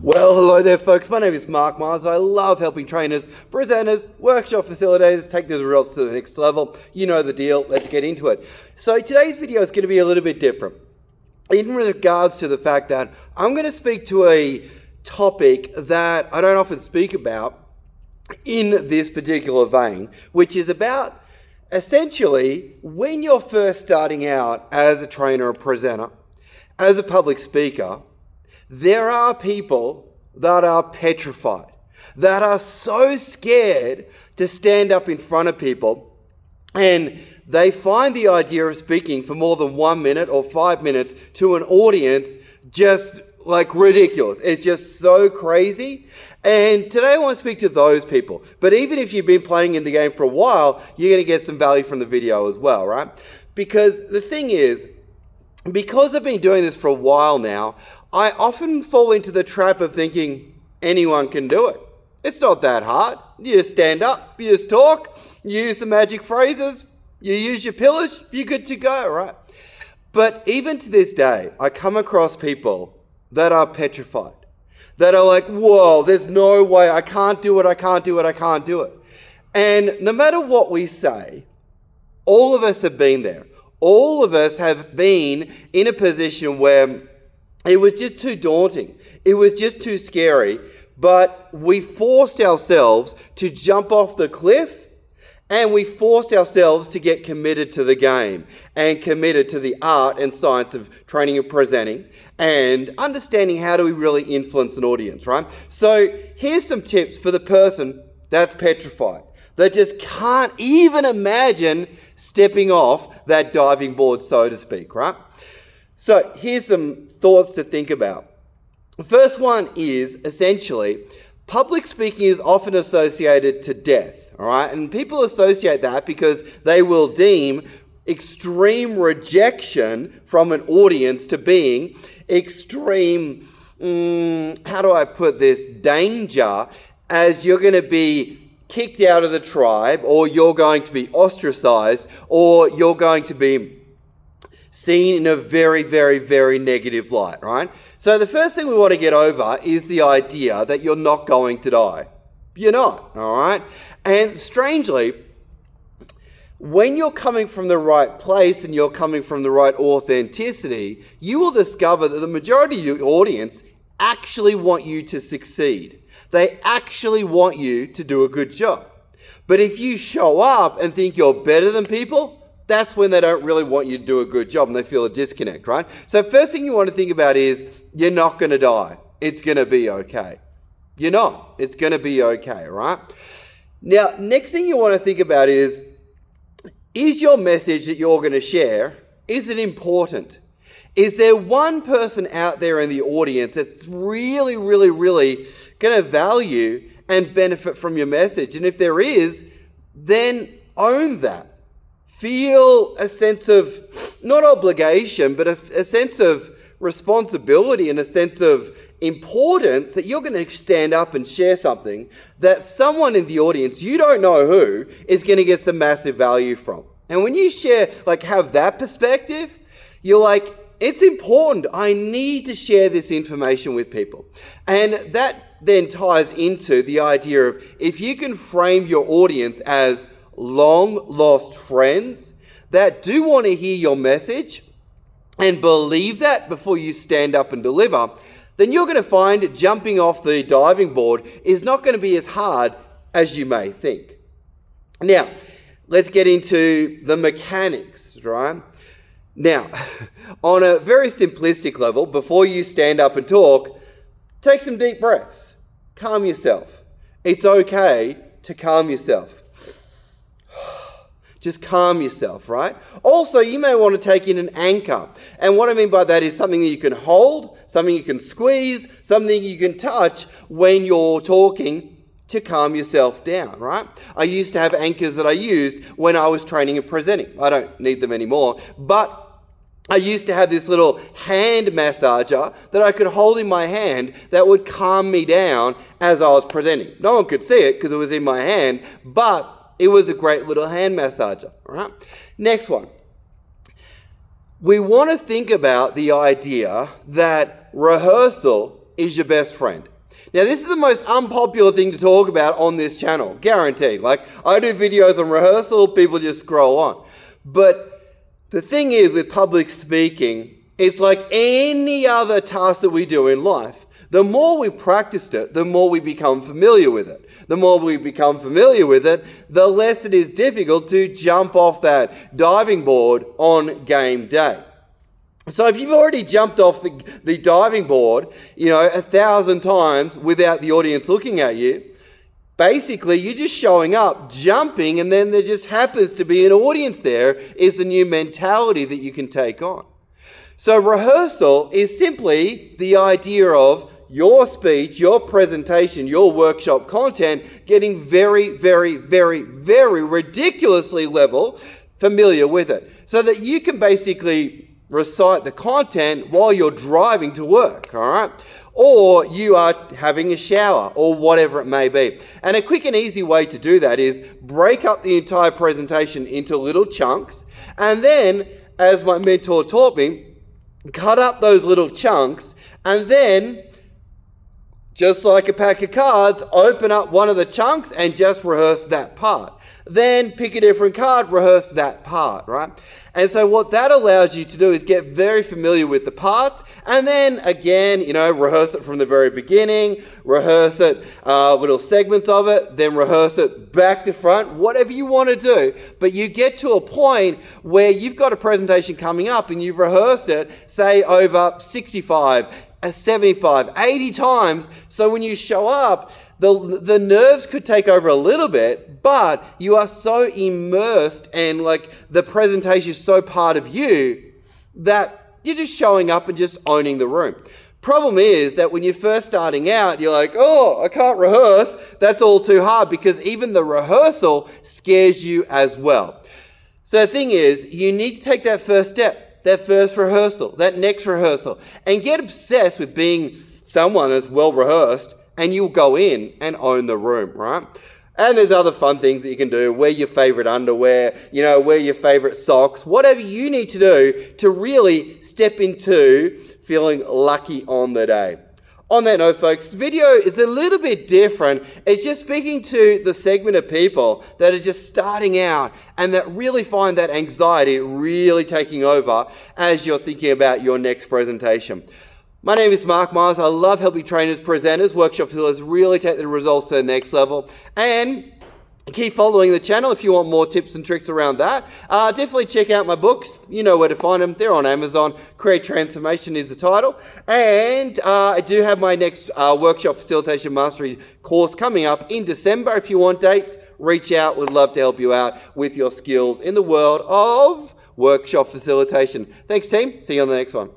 Well, hello there folks, my name is Mark Myers. I love helping trainers, presenters, workshop facilitators take the results to the next level. You know the deal, let's get into it. So today's video is going to be a little bit different in regards to the fact that I'm going to speak to a topic that I don't often speak about in this particular vein, which is about essentially when you're first starting out as a trainer or presenter, as a public speaker. There are people that are petrified, that are so scared to stand up in front of people, and they find the idea of speaking for more than 1 minute or 5 minutes to an audience just like ridiculous. It's just so crazy. And today I want to speak to those people. But even if you've been playing in the game for a while, you're going to get some value from the video as well, right? Because the thing is, because I've been doing this for a while now, I often fall into the trap of thinking anyone can do it. It's not that hard. You just stand up, you just talk, you use the magic phrases, you use your pillars, you're good to go, right? But even to this day, I come across people that are petrified, that are like, whoa, there's no way, I can't do it, I can't do it, I can't do it. And no matter what we say, all of us have been there. All of us have been in a position where it was just too daunting. It was just too scary. But we forced ourselves to jump off the cliff, and we forced ourselves to get committed to the game and committed to the art and science of training and presenting and understanding how do we really influence an audience, right? So here's some tips for the person that's petrified, that just can't even imagine stepping off that diving board, so to speak, right? So here's some thoughts to think about. The first one is essentially, public speaking is often associated to death, all right? And people associate that because they will deem extreme rejection from an audience to being extreme, how do I put this, danger, as you're going to be kicked out of the tribe, or you're going to be ostracized, or you're going to be seen in a very, very, very negative light, right? So the first thing we want to get over is the idea that you're not going to die. You're not, all right? And strangely, when you're coming from the right place and you're coming from the right authenticity, you will discover that the majority of your audience actually want you to succeed. They actually want you to do a good job. But if you show up and think you're better than people, that's when they don't really want you to do a good job and they feel a disconnect, right? So first thing you want to think about is you're not going to die. It's going to be okay. You're not. It's going to be okay, right? Now, next thing you want to think about is your message that you're going to share, is it important? Is there one person out there in the audience that's really, really, really going to value and benefit from your message? And if there is, then own that. Feel a sense of, not obligation, but a sense of responsibility and a sense of importance that you're going to stand up and share something that someone in the audience, you don't know who, is going to get some massive value from. And when you share, have that perspective, you're like, it's important. I need to share this information with people. And that then ties into the idea of if you can frame your audience as long lost friends that do want to hear your message and believe that before you stand up and deliver, then you're going to find jumping off the diving board is not going to be as hard as you may think. Now, let's get into the mechanics, right? Now, on a very simplistic level, before you stand up and talk, take some deep breaths. Calm yourself. It's okay to calm yourself. Just calm yourself, right? Also, you may want to take in an anchor. And what I mean by that is something that you can hold, something you can squeeze, something you can touch when you're talking to calm yourself down, right? I used to have anchors that I used when I was training and presenting. I don't need them anymore, but I used to have this little hand massager that I could hold in my hand that would calm me down as I was presenting. No one could see it because it was in my hand, but it was a great little hand massager, all right? Next one. We want to think about the idea that rehearsal is your best friend. Now, this is the most unpopular thing to talk about on this channel, guaranteed. Like, I do videos on rehearsal, people just scroll on. But the thing is, with public speaking, it's like any other task that we do in life. The more we practice it, the more we become familiar with it. The more we become familiar with it, the less it is difficult to jump off that diving board on game day. So if you've already jumped off the diving board, 1,000 times without the audience looking at you, basically you're just showing up, jumping, and then there just happens to be an audience there is the new mentality that you can take on. So rehearsal is simply the idea of your speech, your presentation, your workshop content getting very, very, very, very ridiculously familiar with it, so that you can basically recite the content while you're driving to work, all right? Or you are having a shower, or whatever it may be. And a quick and easy way to do that is break up the entire presentation into little chunks, and then, as my mentor taught me, cut up those little chunks, and then, just like a pack of cards, open up one of the chunks and just rehearse that part. Then pick a different card, rehearse that part, right? And so what that allows you to do is get very familiar with the parts, and then again, rehearse it from the very beginning, rehearse it, little segments of it, then rehearse it back to front, whatever you want to do. But you get to a point where you've got a presentation coming up and you've rehearsed it, say over 65, 75, 80 times. So when you show up, the nerves could take over a little bit, but you are so immersed and like the presentation is so part of you that you're just showing up and just owning the room. Problem is that when you're first starting out, you're like, oh, I can't rehearse. That's all too hard, because even the rehearsal scares you as well. So the thing is, you need to take that first step, that first rehearsal, that next rehearsal, and get obsessed with being someone that's well rehearsed, and you'll go in and own the room, right? And there's other fun things that you can do. Wear your favorite underwear, wear your favorite socks, whatever you need to do to really step into feeling lucky on the day. On that note, folks, this video is a little bit different. It's just speaking to the segment of people that are just starting out and that really find that anxiety really taking over as you're thinking about your next presentation. My name is Mark Myers. I love helping trainers, presenters, workshop facilitators really take the results to the next level. And keep following the channel if you want more tips and tricks around that. Definitely check out my books. You know where to find them. They're on Amazon. Create Transformation is the title. And I do have my next Workshop Facilitation Mastery course coming up in December. If you want dates, reach out. We'd love to help you out with your skills in the world of workshop facilitation. Thanks, team. See you on the next one.